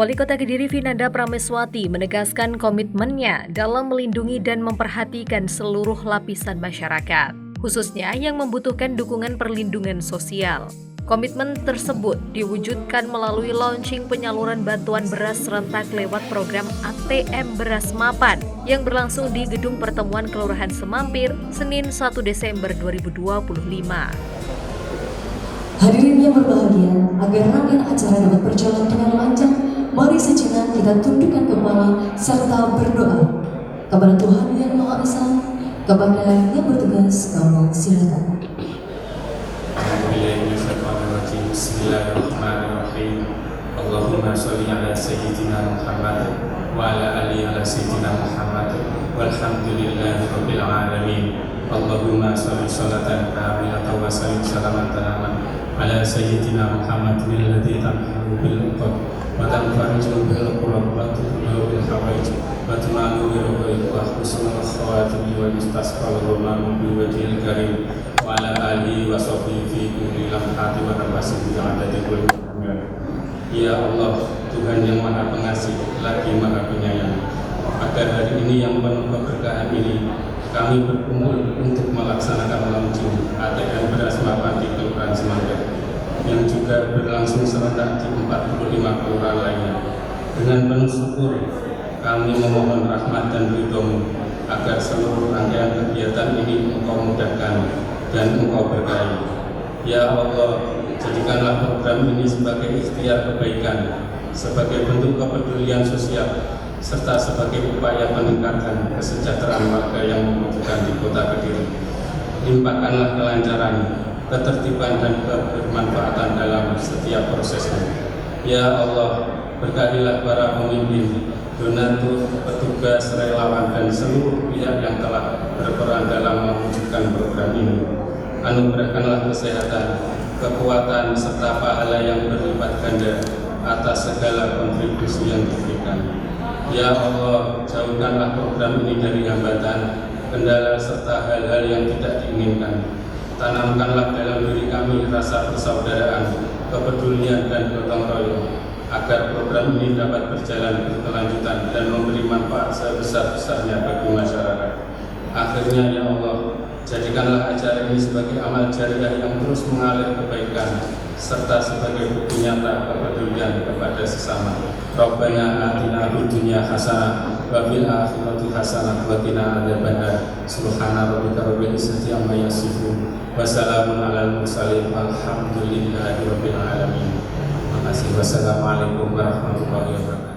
Wali Kota Kediri Vinanda Prameswati menegaskan komitmennya dalam melindungi dan memperhatikan seluruh lapisan masyarakat, khususnya yang membutuhkan dukungan perlindungan sosial. Komitmen tersebut diwujudkan melalui launching penyaluran bantuan beras serentak lewat program ATM Beras Mapan yang berlangsung di Gedung Pertemuan Kelurahan Semampir, Senin 1 Desember 2025. Hadirin yang berbahagia, agar rangkaian acara dapat berjalan dengan lancar, mari sejenak kita tundukkan kepala serta berdoa kepada Tuhan Yang Maha Esa. Kepada yang bertugas, kamu silakan. Bismillahirrahmanirrahim. Allahumma sholli ala sayyidina Muhammad wa ala ali ala sayyidina Muhammad walhamdulillahi rabbil alamin. Allahumma sholli sholatan kamilatan wa sallim salamatan ala sayyidina Muhammad alladzi tamhu bil uqad wa tanfariju bil qurab wa tudhibu bil hawaij wa tumanu bil ghaib wa husnul khawatim wa istasqal ghamamu bi wajhil karim wa ala alihi wa sahbihi fi kulli lamhati wa nafsin bi adadi kulli. Ya Allah, Tuhan yang Maha Pengasih lagi Maha Penyayang, agar hari ini yang penuh keberkahan ini kami berkumpul untuk melaksanakan launching ATM Beras Mapan di Kelurahan Semampir yang juga berlangsung serentak di 45 kelurahan lainnya. Dengan penuh syukur kami memohon rahmat dan ridho-Mu agar seluruh rangkaian kegiatan ini Engkau mudahkan dan Engkau berkahi. Ya Allah, jadikanlah program ini sebagai ikhtiar kebaikan, sebagai bentuk kepedulian sosial, serta sebagai upaya meningkatkan kesejahteraan warga yang membutuhkan di Kota Kediri. Limpahkanlah kelancaran, ketertiban dan kebermanfaatan dalam setiap prosesnya. Ya Allah, berkahilah para pemimpin, donatur, petugas, relawan, dan seluruh pihak yang telah berperan dalam mewujudkan program ini. Anugerahkanlah kesehatan, kekuatan, serta pahala yang berlipat ganda atas segala kontribusi yang diberikan. Ya Allah, jauhkanlah program ini dari hambatan, kendala, serta hal-hal yang tidak diinginkan. Tanamkanlah dalam diri kami rasa persaudaraan, kepedulian, dan gotong royong, agar program ini dapat berjalan berkelanjutan dan memberi manfaat sebesar-besarnya bagi masyarakat. Akhirnya, ya Allah, jadikanlah acara ini sebagai amal jariah yang terus mengalir kebaikan, serta sebagai bukti nyata kepedulian kepada sesama. Rabbana atina fid dunya hasanah wa fil akhirati hasanah wa qina adzabannar. Subhana rabbika rabbil izzati amma yasifun wa salamun alal mursalin walhamdulillahi rabbil alamin. Terima kasih. Wassalamualaikum warahmatullahi wabarakatuh.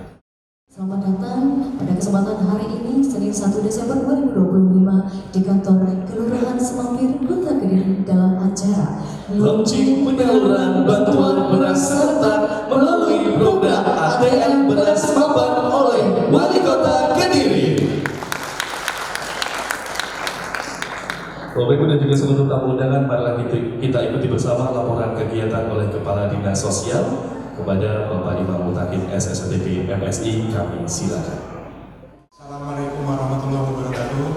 Selamat datang pada kesempatan hari ini, Senin 1 Desember 2025 di kantor Kelurahan Semampir, Kota Kediri dalam acara launching penyaluran bantuan beras serta melalui program ATM Beras Mapan oleh Wali Kota Kediri. Bapak Ibu dan juga seluruh tamu undangan, marilah kita ikuti bersama laporan kegiatan oleh Kepala Dinas Sosial kepada Bapak Imam Mutakin SSDP MSI. Kami silakan. Assalamualaikum warahmatullahi wabarakatuh.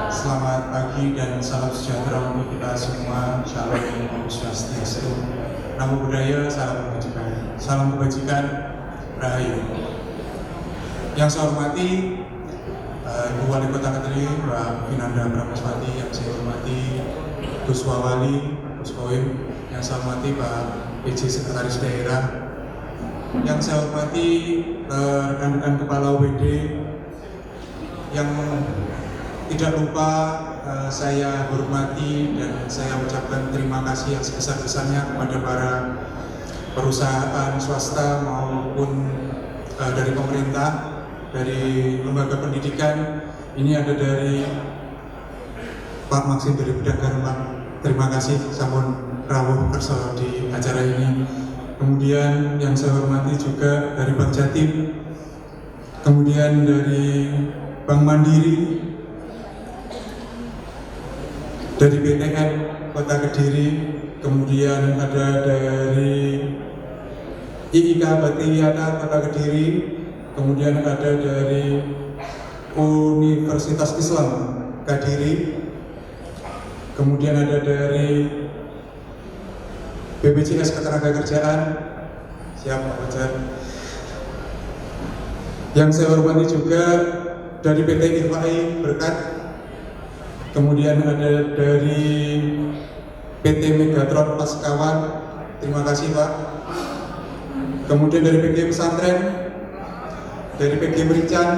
Selamat pagi dan salam sejahtera untuk kita semua. Shalom Om Swastiastu, Namo Buddhaya, salam kebajikan. Salam kebajikan, Rahayu. Yang saya hormati Ibu Wali Kota Kediri, Mbak Vinanda Prameswati. Yang saya hormati Gus Wawali, Gus Koim. Yang saya hormati Pak PJ Sekretaris Daerah. Yang saya hormati rekan-rekan Kepala UPD. Yang tidak lupa saya hormati dan saya ucapkan terima kasih yang sebesar-besarnya kepada para perusahaan swasta maupun dari pemerintah, dari lembaga pendidikan. Ini ada dari Pak Maksim dari Bidang Garumpang. Terima kasih, sampun rawuh kersa di acara ini. Kemudian yang saya hormati juga dari Bank Jatim, kemudian dari Bank Mandiri, dari BTN Kota Kediri, kemudian ada dari IIK Batiyata Kota Kediri, kemudian ada dari Universitas Islam Kediri, kemudian ada dari BPJS Ketenagakerjaan, siap Pak Fajar. Yang saya hormati juga dari PT Irfai Berkat, kemudian ada dari PT Megatron Paskawan, terima kasih Pak. Kemudian dari PG Pesantren, dari PG Merican,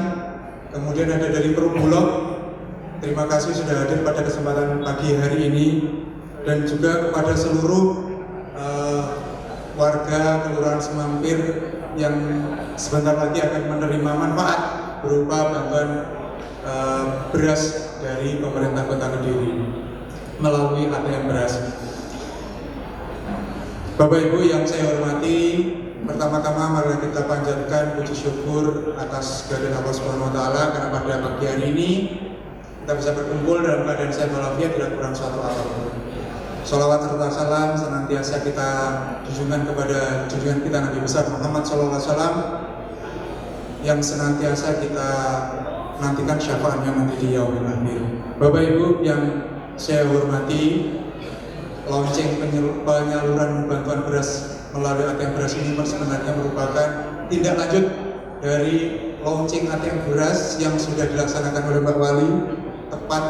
kemudian ada dari Perumbulok, terima kasih sudah hadir pada kesempatan pagi hari ini, dan juga kepada seluruh warga Kelurahan Semampir yang sebentar lagi akan menerima manfaat berupa bantuan beras dari pemerintah Kota Kediri melalui ATM beras. Bapak Ibu yang saya hormati, pertama-tama mari kita panjatkan puji syukur atas kehadiran Allah Subhanahu wa taala karena pada pagi hari ini kita bisa berkumpul dalam keadaan sehat walafiat, tidak kurang suatu apapun. Sholawat serta salam senantiasa kita tujukan kepada junjungan kita Nabi besar Muhammad SAW yang senantiasa kita nantikan syafaatnya nanti di yaumil akhir. Bapak Ibu yang saya hormati, launching penyaluran bantuan beras melalui ATM beras ini sebenarnya merupakan tindak lanjut dari launching ATM beras yang sudah dilaksanakan oleh Mbak Wali tepat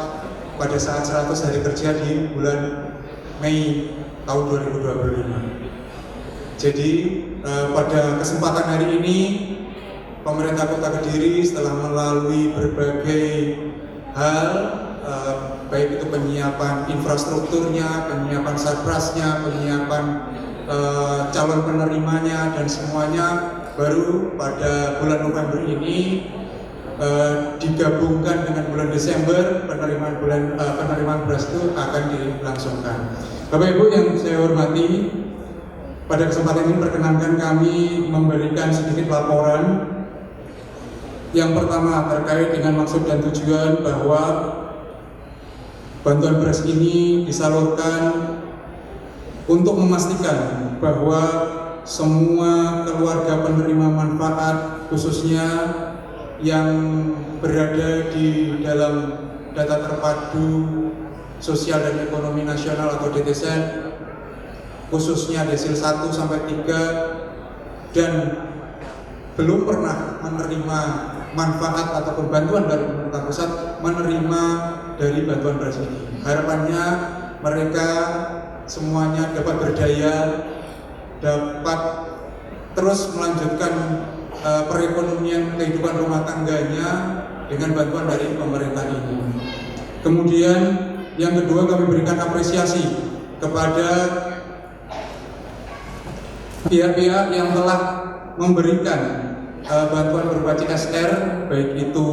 pada saat 100 hari kerja di bulan Mei tahun 2025. Jadi pada kesempatan hari ini pemerintah Kota Kediri setelah melalui berbagai hal, baik itu penyiapan infrastrukturnya, penyiapan sarprasnya, penyiapan calon penerimanya dan semuanya, baru pada bulan November ini digabungkan dengan bulan Desember penerimaan beras itu akan dilangsungkan. Bapak Ibu yang saya hormati, pada kesempatan ini perkenankan kami memberikan sedikit laporan. Yang pertama terkait dengan maksud dan tujuan bahwa bantuan beras ini disalurkan untuk memastikan bahwa semua keluarga penerima manfaat, khususnya yang berada di dalam data terpadu sosial dan ekonomi nasional atau DTS, khususnya desil 1 sampai 3 dan belum pernah menerima manfaat ataupun bantuan dari pemerintah pusat, menerima dari bantuan beras ini. Harapannya mereka semuanya dapat berdaya, dapat terus melanjutkan perekonomian kehidupan rumah tangganya dengan bantuan dari pemerintah ini. Kemudian yang kedua, kami berikan apresiasi kepada pihak-pihak yang telah memberikan bantuan berupa CSR, baik itu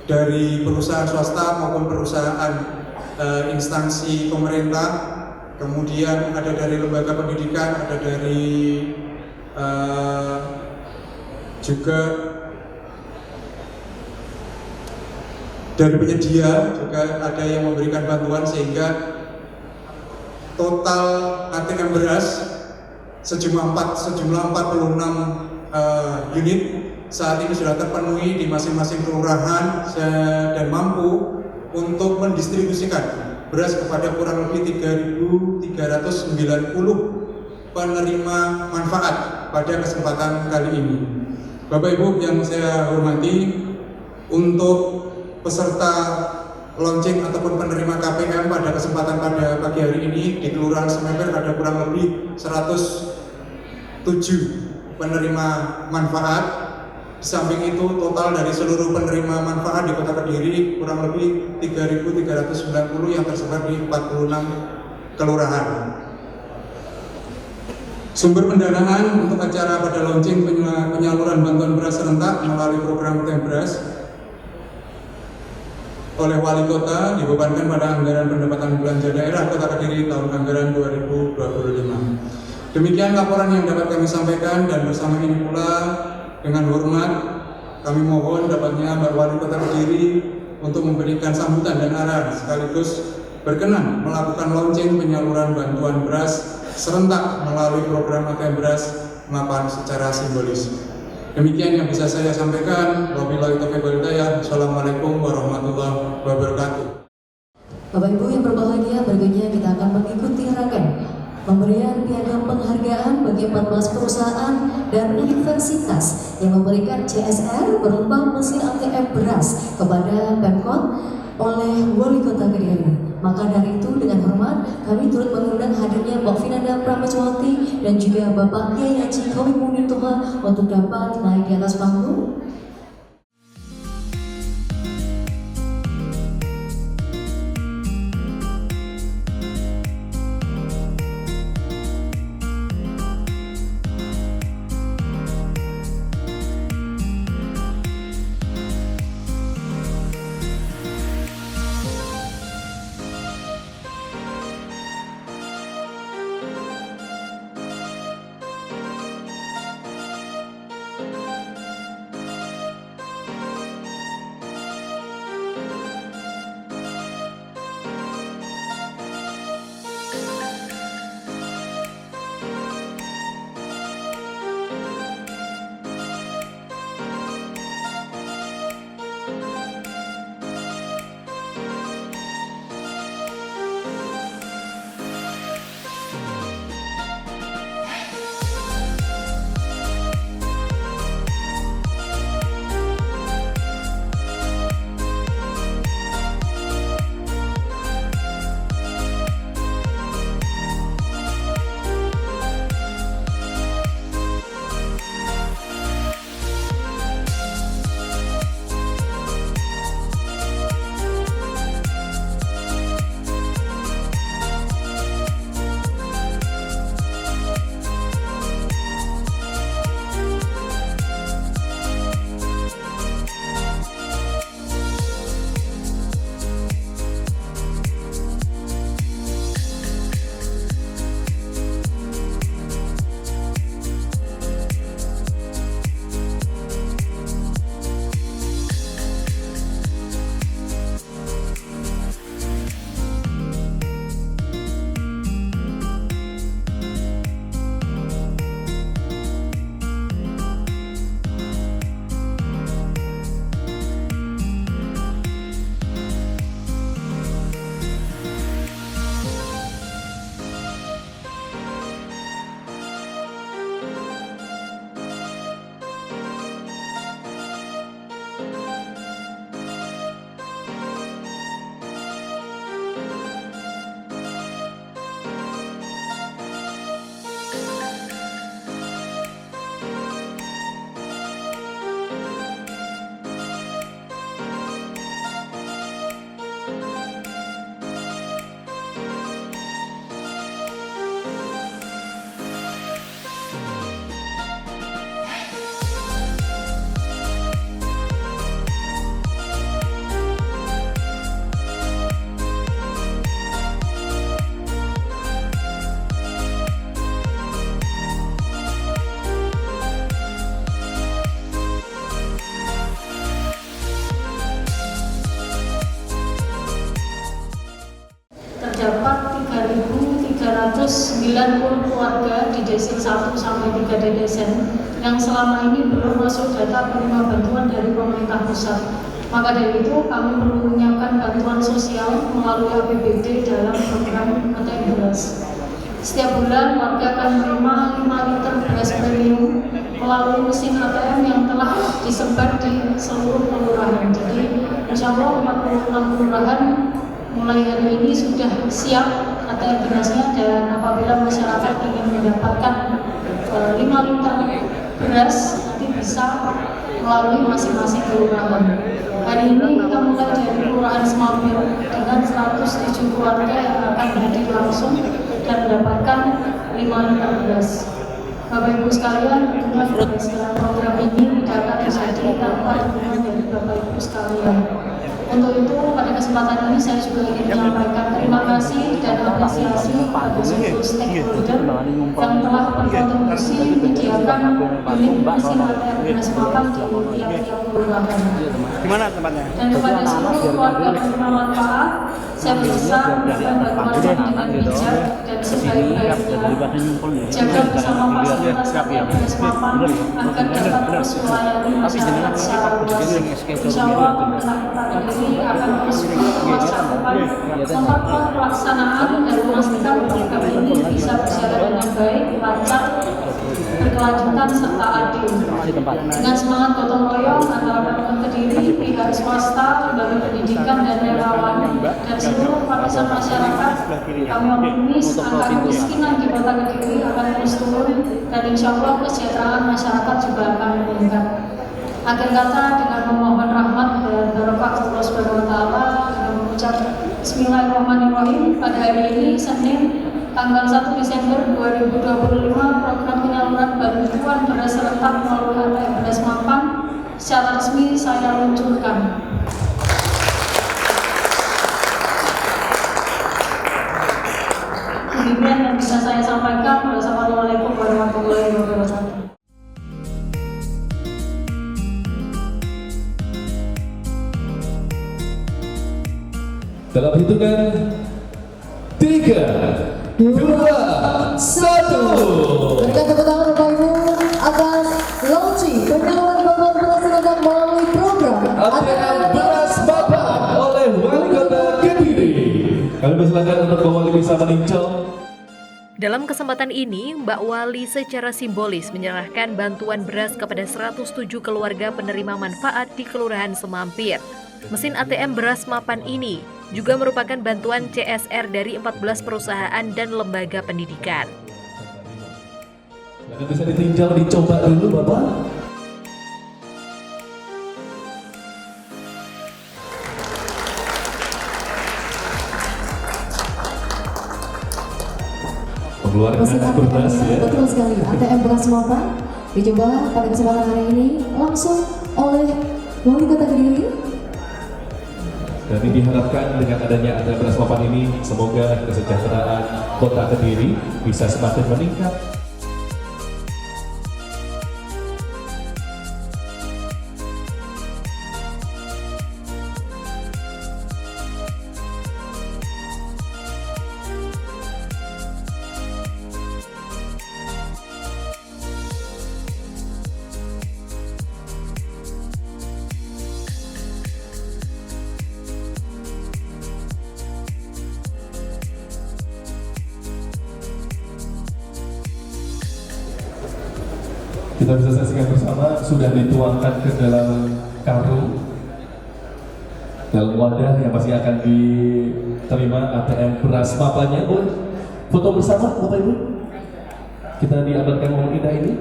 dari perusahaan swasta maupun perusahaan instansi pemerintah, kemudian ada dari lembaga pendidikan, ada dari juga dari penyedia, juga ada yang memberikan bantuan, sehingga total ATM beras sejumlah 46 unit saat ini sudah terpenuhi di masing-masing kelurahan dan mampu untuk mendistribusikan beras kepada kurang lebih 3.390 penerima manfaat pada kesempatan kali ini. Bapak Ibu yang saya hormati, untuk peserta launching ataupun penerima KPM pada kesempatan pada pagi hari ini di Kelurahan Semampir ada kurang lebih 107 penerima manfaat. Di samping itu total dari seluruh penerima manfaat di Kota Kediri kurang lebih 3.390 yang tersebar di 46 kelurahan. Sumber pendanaan untuk acara pada launching penyaluran bantuan beras serentak melalui program ATM beras oleh Wali Kota dibebankan pada anggaran pendapatan belanja daerah Kota Kediri tahun anggaran 2025. Demikian laporan yang dapat kami sampaikan, dan bersama ini pula dengan hormat kami mohon dapatnya Mbak Wali Kota Kediri untuk memberikan sambutan dan arahan sekaligus berkenan melakukan launching penyaluran bantuan beras serentak melalui program ATM beras mapan secara simbolis. Demikian yang bisa saya sampaikan. Wabillahi taufiq wal hidayah. Assalamualaikum warahmatullahi wabarakatuh. Bapak Ibu yang berbahagia, berikutnya kita akan mengikuti rangkaian Pemberian piagam penghargaan bagi 14 perusahaan dan universitas yang memberikan CSR berupa mesin ATM beras kepada Pemkot oleh Wali Kota Kediri. Maka dari itu dengan hormat kami turut mengundang hadirnya Mbak Vinanda Prameswati dan juga Bapak Kiai Haji Kowi Mumin Tuha untuk dapat naik di atas panggung. terdapat 3.390 keluarga di Desen 1 sampai 3 Desen yang selama ini belum masuk data penerima bantuan dari pemerintah pusat. Maka dari itu kami perlu menyiapkan bantuan sosial melalui APBD dalam program ATM beras. Setiap bulan warga akan menerima 5 liter beras premium melalui mesin ATM yang telah disebar di seluruh kelurahan. Jadi insya Allah 46 kelurahan mulai hari ini sudah siap ATM berasnya, dan apabila masyarakat ingin mendapatkan 5 liter beras nanti bisa melalui masing-masing kelurahan. Hari ini kita mulai dari Kelurahan Semambir dengan 107 keluarga yang akan hadir langsung dan mendapatkan 5 liter beras. Bapak Ibu sekalian, tentunya keberhasilan program ini tidak akan terjadi tanpa dukungan dari Bapak Ibu sekalian. Untuk itu, pada kesempatan ini saya juga ingin menyampaikan terima kasih dan apresiasi kepada seluruh stakeholder yang telah berkontribusi menyediakan unit mesin ATM beras makan di tiap-tiap kelurahan. Gimana tempatnya? Dan kepada seluruh keluarga penerima manfaat, saya berusaha memberikan bantuan dengan bijak dan sebaik-baiknya. Jaga bersama fasilitas ATM beras makan agar dapat terus melayani masyarakat secara luas. Insya Allah, akan terus berkuasa memperkuat pelaksanaan dan memastikan program ini bisa berjalan dengan baik, lancar, berkelanjutan serta adil. Dengan semangat gotong royong antara Pemkot Kediri, pihak swasta, lembaga pendidikan dan relawan dan seluruh lapisan masyarakat, kami optimis angka kemiskinan di Kota Kediri akan terus turun dan insya Allah kesejahteraan masyarakat juga akan meningkat. Akhir kata dengan memohon rahmat dan barokah Allah Subhanahu wa taala dengan mengucap Bismillahirrahmanirrahim, pada hari ini Senin tanggal 1 Desember 2025 program penyaluran bantuan beras serentak melalui ATM Beras Mapan secara resmi saya luncurkan. Demikian yang bisa saya sampaikan. Wassalamualaikum warahmatullahi wabarakatuh. Dalam hitungan 3, 2, 1. Berikan tepuk tangan Bapak Ibu atas launching penyaluran bantuan beras serentak melalui program ATM Beras Mapan oleh Wali Kota Kediri. Kami persilakan untuk Mbak Wali bisa meninjau. Dalam kesempatan ini, Mbak Wali secara simbolis menyerahkan bantuan beras kepada 107 keluarga penerima manfaat di Kelurahan Semampir. Mesin ATM Beras Mapan ini juga merupakan bantuan CSR dari 14 perusahaan dan lembaga pendidikan. Silakan bisa ditinjau, dicoba dulu Bapak. Mengeluarkan mesin ATM beras ya. betul sekali. ATM Beras Mapan dicoba pada kesempatan hari ini langsung oleh Wali Kota Kediri. Dan ini diharapkan dengan adanya ATM Beras Mapan ini, semoga kesejahteraan Kota Kediri bisa semakin meningkat. Kita bisa saksikan bersama sudah dituangkan ke dalam karung, dalam wadah yang pasti akan diterima ATM Beras Mapannya. Boleh foto bersama Bapak Ibu? Kita diabadikan momen indah ini.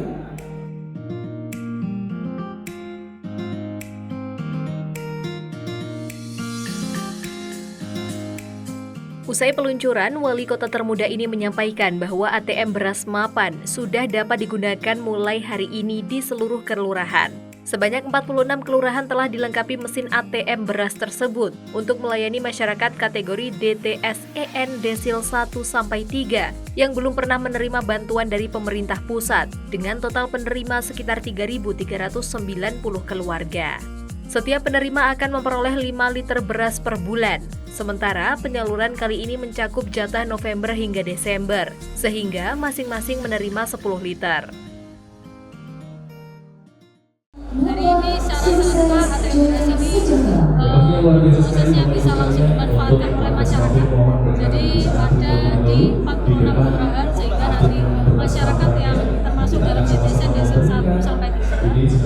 Usai peluncuran, Wali Kota termuda ini menyampaikan bahwa ATM Beras Mapan sudah dapat digunakan mulai hari ini di seluruh kelurahan. Sebanyak 46 kelurahan telah dilengkapi mesin ATM beras tersebut untuk melayani masyarakat kategori DTSEN Desil 1-3 yang belum pernah menerima bantuan dari pemerintah pusat dengan total penerima sekitar 3.390 keluarga. Setiap penerima akan memperoleh 5 liter beras per bulan. Sementara penyaluran kali ini mencakup jatah November hingga Desember, sehingga masing-masing menerima 10 liter. Hari ini secara serentak ATM Beras ini khususnya bisa langsung dimanfaatkan oleh masyarakat. Jadi ada di 46 kelurahan sehingga nanti masyarakat yang termasuk dalam DTSEN Desil 1-3 itu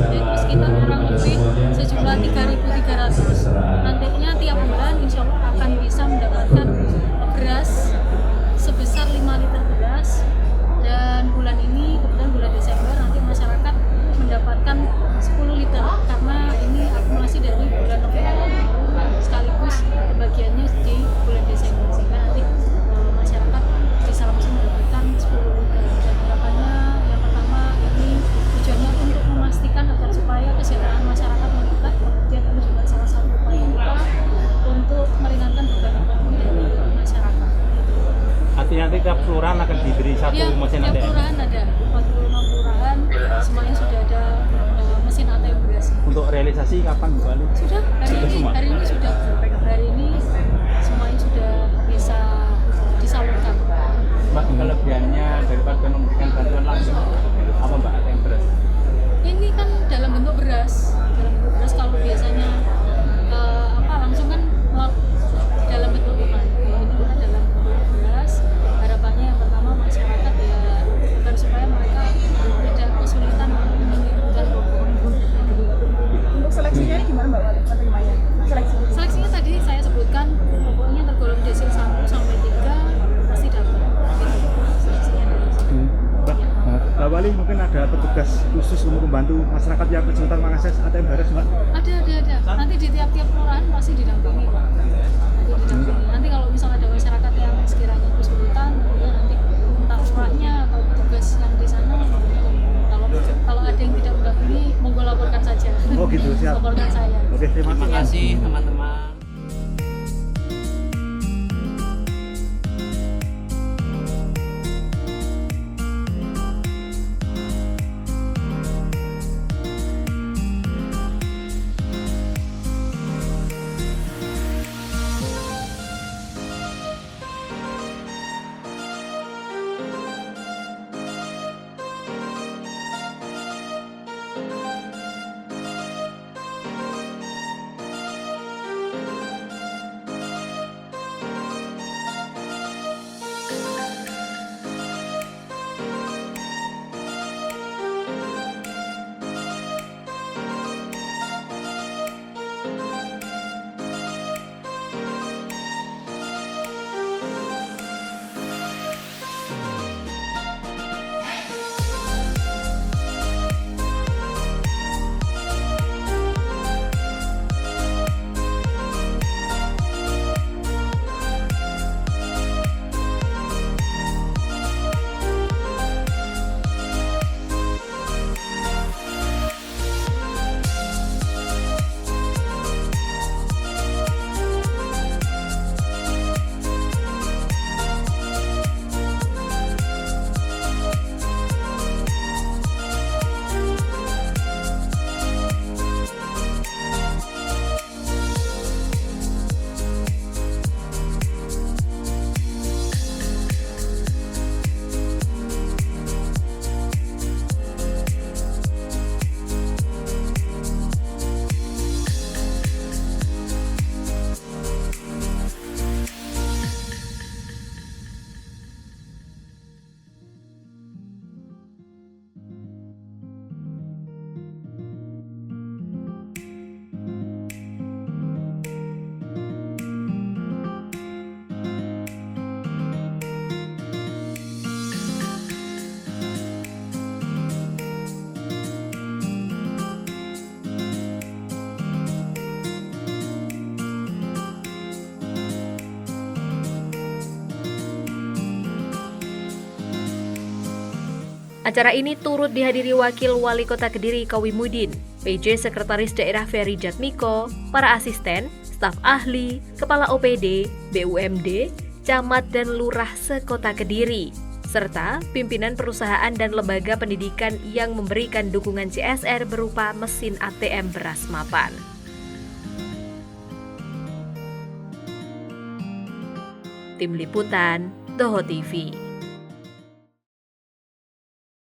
sekitar kurang lebih sejumlah 3.300. Nantinya tiap bulan insya Allah akan bisa mendapatkan beras sebesar 5 liter beras, dan bulan ini kemudian bulan Desember nanti masyarakat mendapatkan 10 liter karena ini akumulasi dari bulan November sekaligus bagiannya di bulan Desember, sehingga nanti masyarakat bisa langsung mendapatkan 10 liter. Dan harapannya yang pertama ini tujuannya untuk memastikan agar supaya kesejahteraan masyarakat meningkat, kemudian ini juga salah satu upaya kita untuk meringankan beban dari masyarakat. Artinya nanti tiap kelurahan akan diberi satu mesin tiap ATM? kelurahan ada 45 kelurahan, semuanya sudah ada mesin ATM beras. Untuk realisasi kapan Bu Ali? Sudah, hari ini sudah. Hari ini semuanya sudah bisa disalurkan. Mbak, kelebihannya daripada memberikan bantuan langsung apa Mbak ATM beras? Ini kan dalam bentuk beras. Kalau biasanya langsung kan dalam bentuk tunai. Ini kita dalam kali mungkin ada petugas khusus untuk membantu masyarakat yang kesulitan mengakses ATM Bares, Mbak? Ada. Nanti di tiap-tiap kelurahan pasti didampingi, Pak. Nanti kalau misalnya ada masyarakat yang sekiranya kesulitan, ya nanti entah lurahnya atau petugas yang di sana. Kalau ada yang tidak mendampingi, monggo laporkan saja. Oh gitu, siap. Laporkan saya. Oke, terima kasih teman-teman. Acara ini turut dihadiri Wakil Wali Kota Kediri Kawimudin, PJ Sekretaris Daerah Ferry Jatmiko, para asisten, staf ahli, kepala OPD, BUMD, camat dan lurah sekota Kediri, serta pimpinan perusahaan dan lembaga pendidikan yang memberikan dukungan CSR berupa mesin ATM beras mapan. Tim Liputan, Toho TV.